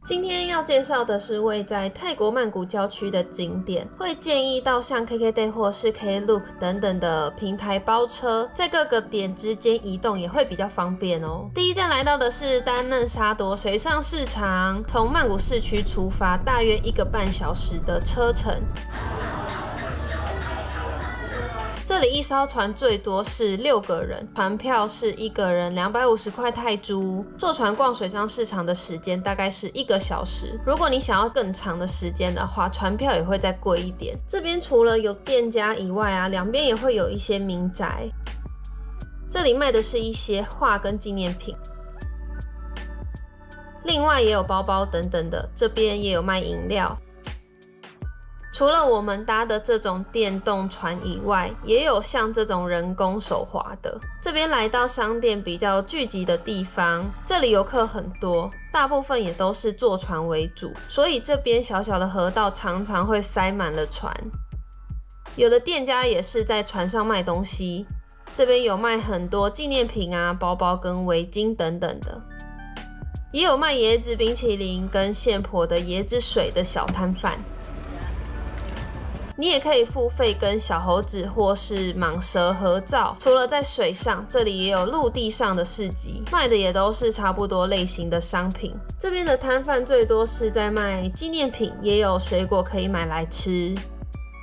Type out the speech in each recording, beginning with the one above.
今天要介绍的是位在泰国曼谷郊区的景点，会建议到像 KKday 或是 Klook 等等的平台包车，在各个点之间移动也会比较方便哦。第一站来到的是丹嫩沙多水上市场，从曼谷市区出发，大约1个半小时的车程。这里一艘船最多是6个人，船票是1个人250块泰铢。坐船逛水上市场的时间大概是1个小时。如果你想要更长的时间的话，船票也会再贵一点。这边除了有店家以外啊，两边也会有一些民宅。这里卖的是一些画跟纪念品，另外也有包包等等的。这边也有卖饮料。除了我们搭的这种电动船以外，也有像这种人工手划的。这边来到商店比较聚集的地方，这里游客很多，大部分也都是坐船为主，所以这边小小的河道常常会塞满了船。有的店家也是在船上卖东西，这边有卖很多纪念品啊、包包跟围巾等等的，也有卖椰子冰淇淋跟现磨的椰子水的小摊贩。你也可以付费跟小猴子或是蟒蛇合照。除了在水上，这里也有陆地上的市集，卖的也都是差不多类型的商品。这边的摊贩最多是在卖纪念品，也有水果可以买来吃。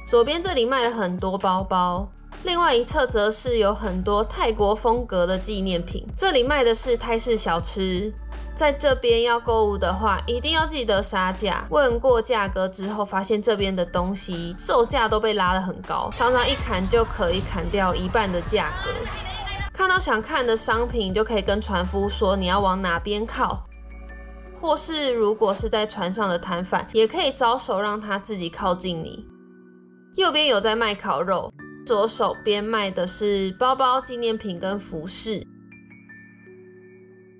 左边这里卖了很多包包，另外一侧则是有很多泰国风格的纪念品。这里卖的是泰式小吃。在这边要购物的话，一定要记得杀价。问过价格之后，发现这边的东西售价都被拉得很高，常常一砍就可以砍掉1半的价格。看到想看的商品，就可以跟船夫说你要往哪边靠，或是如果是在船上的摊贩，也可以招手让他自己靠近你。右边有在卖烤肉，左手边卖的是包包、纪念品跟服饰。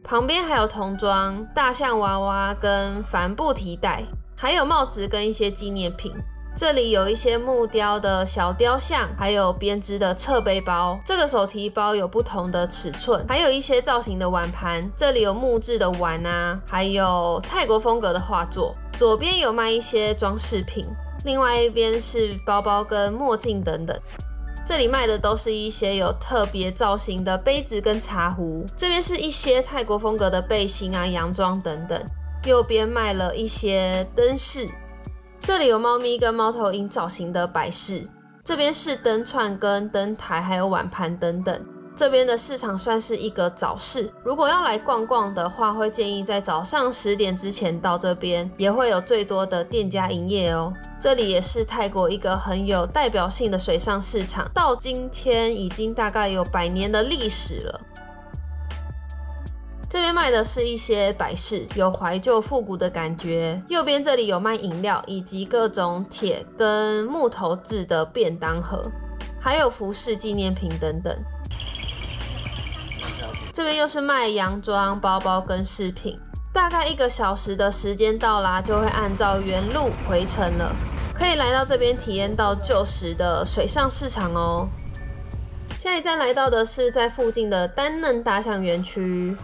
旁边还有童装、大象娃娃跟帆布提袋，还有帽子跟一些纪念品。这里有一些木雕的小雕像，还有编织的侧背包。这个手提包有不同的尺寸，还有一些造型的碗盘。这里有木质的碗啊，还有泰国风格的画作。左边有卖一些装饰品，另外一边是包包跟墨镜等等。这里卖的都是一些有特别造型的杯子跟茶壶，这边是一些泰国风格的背心啊、洋装等等。右边卖了一些灯饰，这里有猫咪跟猫头鹰造型的摆饰，这边是灯串跟灯台，还有碗盘等等。这边的市场算是一个早市，如果要来逛逛的话，会建议在早上10点之前到这边，也会有最多的店家营业哦。这里也是泰国一个很有代表性的水上市场，到今天已经大概有100年的历史了。这边卖的是一些摆饰，有怀旧复古的感觉。右边这里有卖饮料，以及各种铁跟木头制的便当盒，还有服饰、纪念品等等。这边又是卖洋装、包包跟饰品。大概1个小时的时间到啦，就会按照原路回程了。可以来到这边体验到旧时的水上市场哦。下一站来到的是在附近的丹嫩大象园区。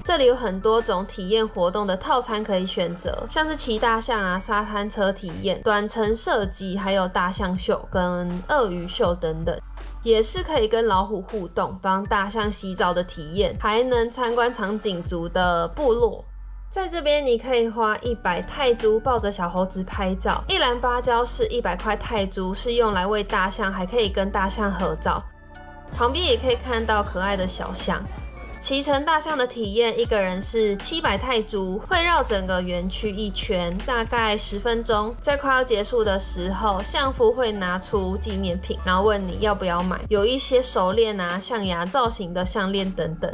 这里有很多种体验活动的套餐可以选择，像是骑大象啊、沙滩车体验、短程射击，还有大象秀跟鳄鱼秀等等。也是可以跟老虎互动、帮大象洗澡的体验，还能参观长颈族的部落。在这边你可以花100泰铢抱着小猴子拍照，一篮芭蕉是100块泰铢，是用来喂大象，还可以跟大象合照。旁边也可以看到可爱的小象。骑乘大象的体验，一个人是700泰铢，会绕整个园区1圈，大概10分钟。在快要结束的时候，象夫会拿出纪念品，然后问你要不要买，有一些手链啊、象牙造型的项链等等。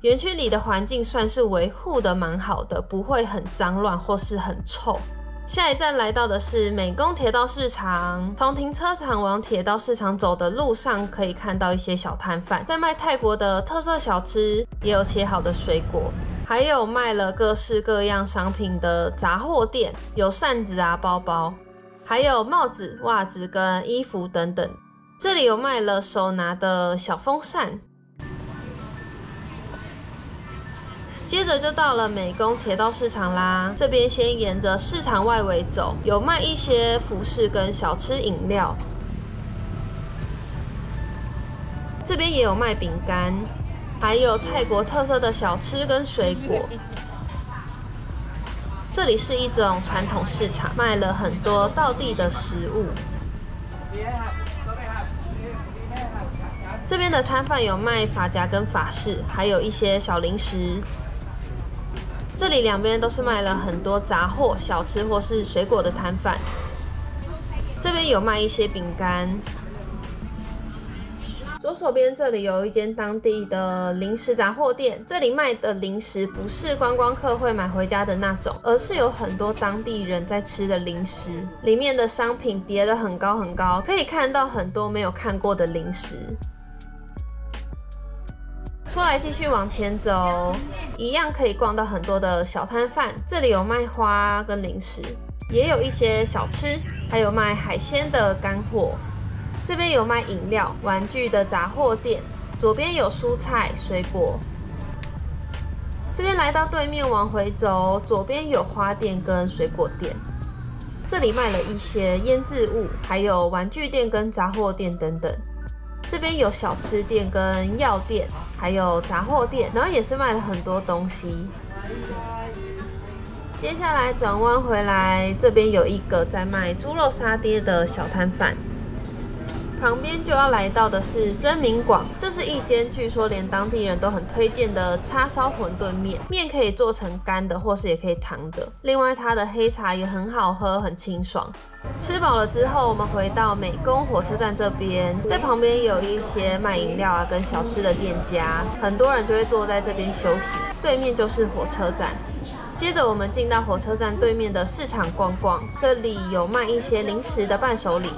园区里的环境算是维护的蛮好的，不会很脏乱或是很臭。下一站来到的是美宫铁道市场，从停车场往铁道市场走的路上，可以看到一些小摊贩在卖泰国的特色小吃，也有切好的水果，还有卖了各式各样商品的杂货店，有扇子啊、包包，还有帽子、袜子跟衣服等等。这里有卖了手拿的小风扇。接着就到了美工铁道市场啦，这边先沿着市场外围走，有卖一些服饰跟小吃饮料。这边也有卖饼干，还有泰国特色的小吃跟水果。这里是一种传统市场，卖了很多道地的食物。这边的摊贩有卖发夹跟法式，还有一些小零食。这里两边都是卖了很多杂货、小吃或是水果的摊贩。这边有卖一些饼干。左手边这里有一间当地的零食杂货店，这里卖的零食不是观光客会买回家的那种，而是有很多当地人在吃的零食，里面的商品叠得很高很高，可以看到很多没有看过的零食。出来继续往前走，一样可以逛到很多的小摊贩，这里有卖花跟零食，也有一些小吃，还有卖海鲜的干货。这边有卖饮料、玩具的杂货店，左边有蔬菜、水果。这边来到对面往回走，左边有花店跟水果店，这里卖了一些腌制物，还有玩具店跟杂货店等等。这边有小吃店跟药店，还有杂货店，然后也是卖了很多东西。接下来转弯回来，这边有一个在卖猪肉沙爹的小摊贩。旁边就要来到的是真明广，这是一间据说连当地人都很推荐的叉烧馄饨面，面可以做成干的，或是也可以汤的。另外，它的黑茶也很好喝，很清爽。吃饱了之后，我们回到美工火车站这边，在旁边有一些卖饮料啊跟小吃的店家，很多人就会坐在这边休息。对面就是火车站。接着我们进到火车站对面的市场逛逛，这里有卖一些零食的伴手礼。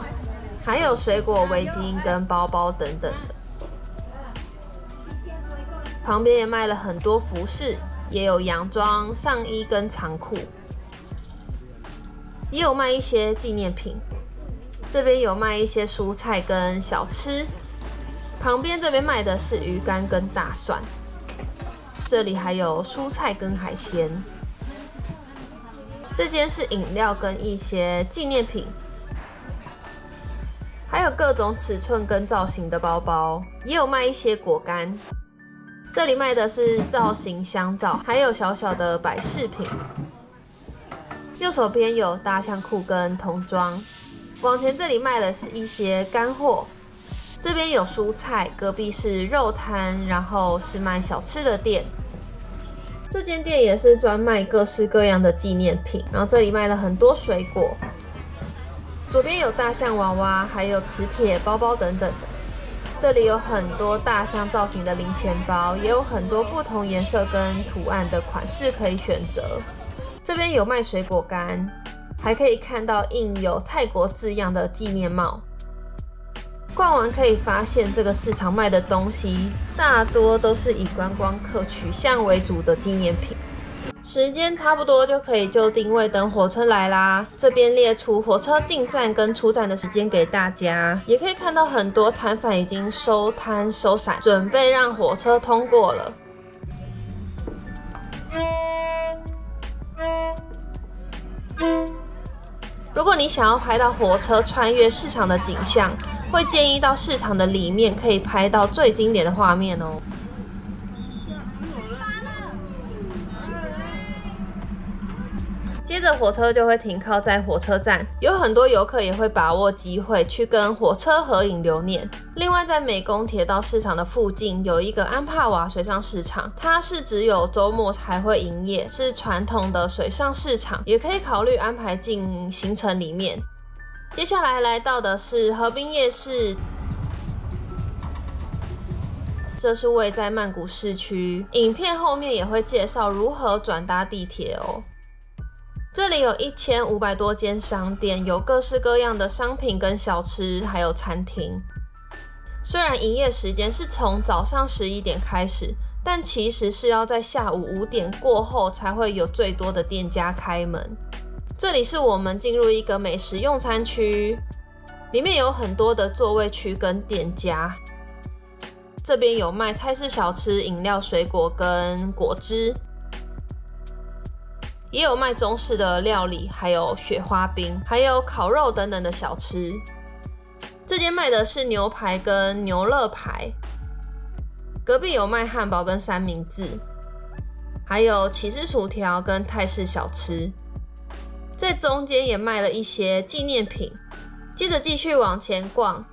还有水果、围巾跟包包等等的，旁边也卖了很多服饰，也有洋装、上衣跟长裤，也有卖一些纪念品。这边有卖一些蔬菜跟小吃，旁边这边卖的是鱼干跟大蒜，这里还有蔬菜跟海鲜。这间是饮料跟一些纪念品。还有各种尺寸跟造型的包包，也有卖一些果干。这里卖的是造型香皂，还有小小的摆饰品。右手边有大象裤跟童装。往前这里卖的是一些干货，这边有蔬菜，隔壁是肉摊，然后是卖小吃的店。这间店也是专卖各式各样的纪念品，然后这里卖了很多水果。左边有大象娃娃，还有磁铁包包等等的。这里有很多大象造型的零钱包，也有很多不同颜色跟图案的款式可以选择。这边有卖水果干，还可以看到印有泰国字样的纪念帽。逛完可以发现，这个市场卖的东西大多都是以观光客取向为主的纪念品。时间差不多就可以就定位等火车来啦。这边列出火车进站跟出站的时间给大家，也可以看到很多摊贩已经收摊收伞，准备让火车通过了。如果你想要拍到火车穿越市场的景象，会建议到市场的里面，可以拍到最经典的画面哦。接着火车就会停靠在火车站，有很多游客也会把握机会去跟火车合影留念。另外，在美工铁道市场的附近有一个安帕瓦水上市场，它是只有周末才会营业，是传统的水上市场，也可以考虑安排进行程里面。接下来来到的是河滨夜市，这是位在曼谷市区，影片后面也会介绍如何转搭地铁哦。这里有1500多间商店，有各式各样的商品跟小吃，还有餐厅。虽然营业时间是从早上11点开始，但其实是要在下午5点过后才会有最多的店家开门。这里是我们进入一个美食用餐区，里面有很多的座位区跟店家。这边有卖泰式小吃、饮料、水果跟果汁。也有卖中式的料理，还有雪花冰，还有烤肉等等的小吃。这间卖的是牛排跟牛肋排，隔壁有卖汉堡跟三明治，还有起司薯条跟泰式小吃。在中间也卖了一些纪念品。接着继续往前逛，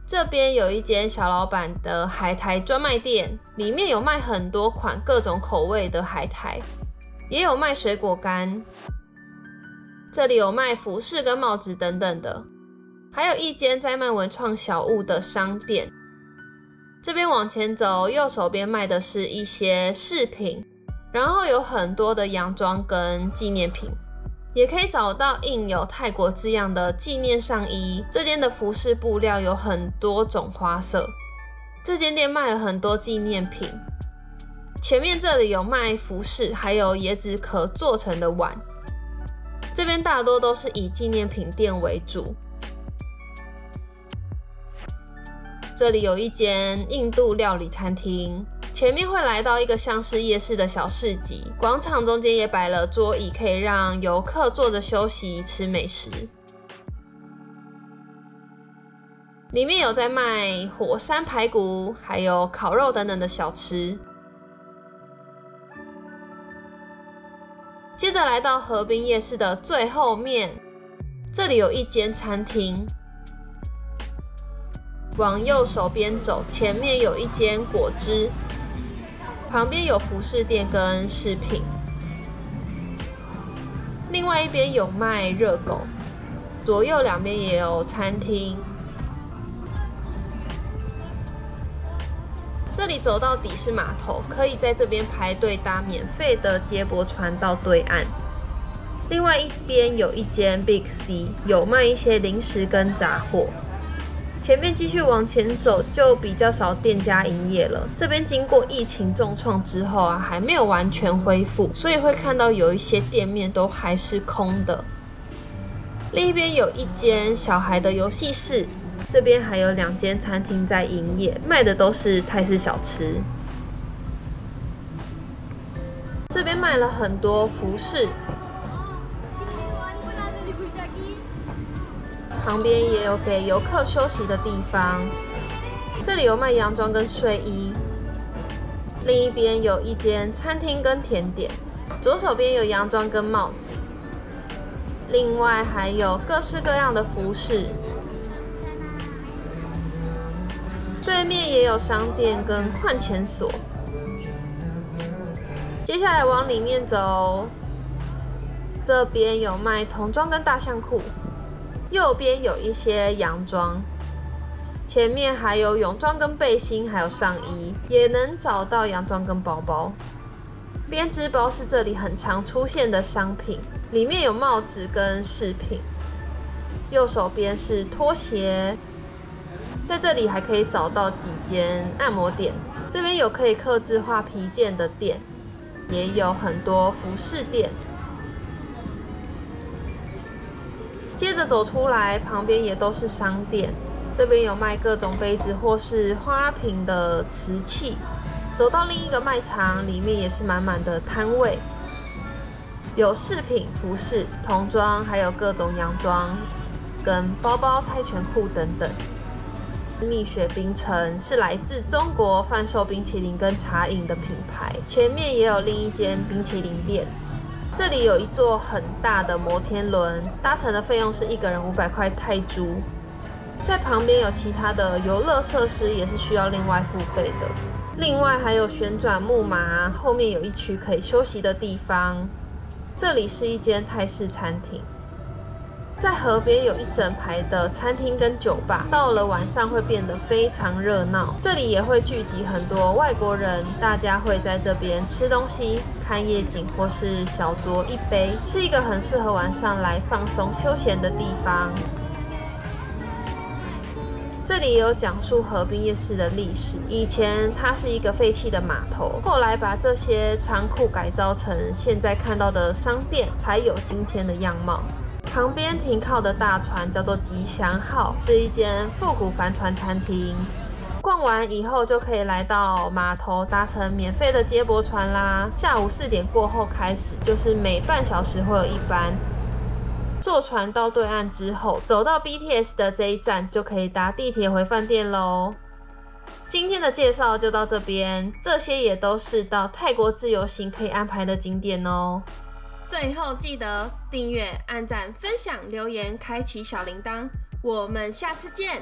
这边有一间小老板的海苔专卖店，里面有卖很多款各种口味的海苔，也有卖水果干。这里有卖服饰跟帽子等等的，还有一间在卖文创小物的商店。这边往前走，右手边卖的是一些饰品，然后有很多的洋装跟纪念品。也可以找到印有泰国字样的纪念上衣。这间的服饰布料有很多种花色。这间店卖了很多纪念品。前面这里有卖服饰，还有椰子壳做成的碗。这边大多都是以纪念品店为主。这里有一间印度料理餐厅。前面会来到一个像是夜市的小市集，广场中间也摆了桌椅，可以让游客坐着休息吃美食。里面有在卖火山排骨，还有烤肉等等的小吃。接着来到河滨夜市的最后面，这里有一间餐厅。往右手边走，前面有一间果汁。旁边有服饰店跟饰品，另外一边有卖热狗，左右两边也有餐厅。这里走到底是码头，可以在这边排队搭免费的接驳船到对岸。另外一边有一间 Big C， 有卖一些零食跟杂货。前面继续往前走，就比较少店家营业了。这边经过疫情重创之后啊，还没有完全恢复，所以会看到有一些店面都还是空的。另一边有一间小孩的游戏室，这边还有2间餐厅在营业，卖的都是泰式小吃。这边卖了很多服饰。旁边也有给游客休息的地方，这里有卖洋装跟睡衣。另一边有一间餐厅跟甜点，左手边有洋装跟帽子。另外还有各式各样的服饰。对面也有商店跟换钱所。接下来往里面走，这边有卖童装跟大象裤。右边有一些洋装，前面还有泳装跟背心，还有上衣，也能找到洋装跟包包。编织包是这里很常出现的商品，里面有帽子跟饰品。右手边是拖鞋，在这里还可以找到几间按摩店，这边有可以客制化皮件的店，也有很多服饰店。接着走出来，旁边也都是商店，这边有卖各种杯子或是花瓶的瓷器。走到另一个卖场，里面也是满满的摊位，有饰品、服饰、童装，还有各种洋装跟包包、泰拳裤等等。蜜雪冰城是来自中国贩售冰淇淋跟茶饮的品牌，前面也有另一间冰淇淋店。这里有一座很大的摩天轮，搭乘的费用是1个人500块泰铢。在旁边有其他的游乐设施，也是需要另外付费的。另外还有旋转木马，后面有一区可以休息的地方。这里是一间泰式餐厅。在河边有一整排的餐厅跟酒吧，到了晚上会变得非常热闹。这里也会聚集很多外国人，大家会在这边吃东西、看夜景或是小酌一杯，是一个很适合晚上来放松休闲的地方。这里也有讲述河滨夜市的历史，以前它是一个废弃的码头，后来把这些仓库改造成现在看到的商店，才有今天的样貌。旁边停靠的大船叫做吉祥号，是一间复古帆船餐厅。逛完以后就可以来到码头搭乘免费的接驳船啦。下午4点过后开始，就是每半小时会有一班。坐船到对岸之后，走到 BTS 的这一站就可以搭地铁回饭店咯。今天的介绍就到这边，这些也都是到泰国自由行可以安排的景点哦。最后记得订阅、按赞、分享、留言、开启小铃铛，我们下次见。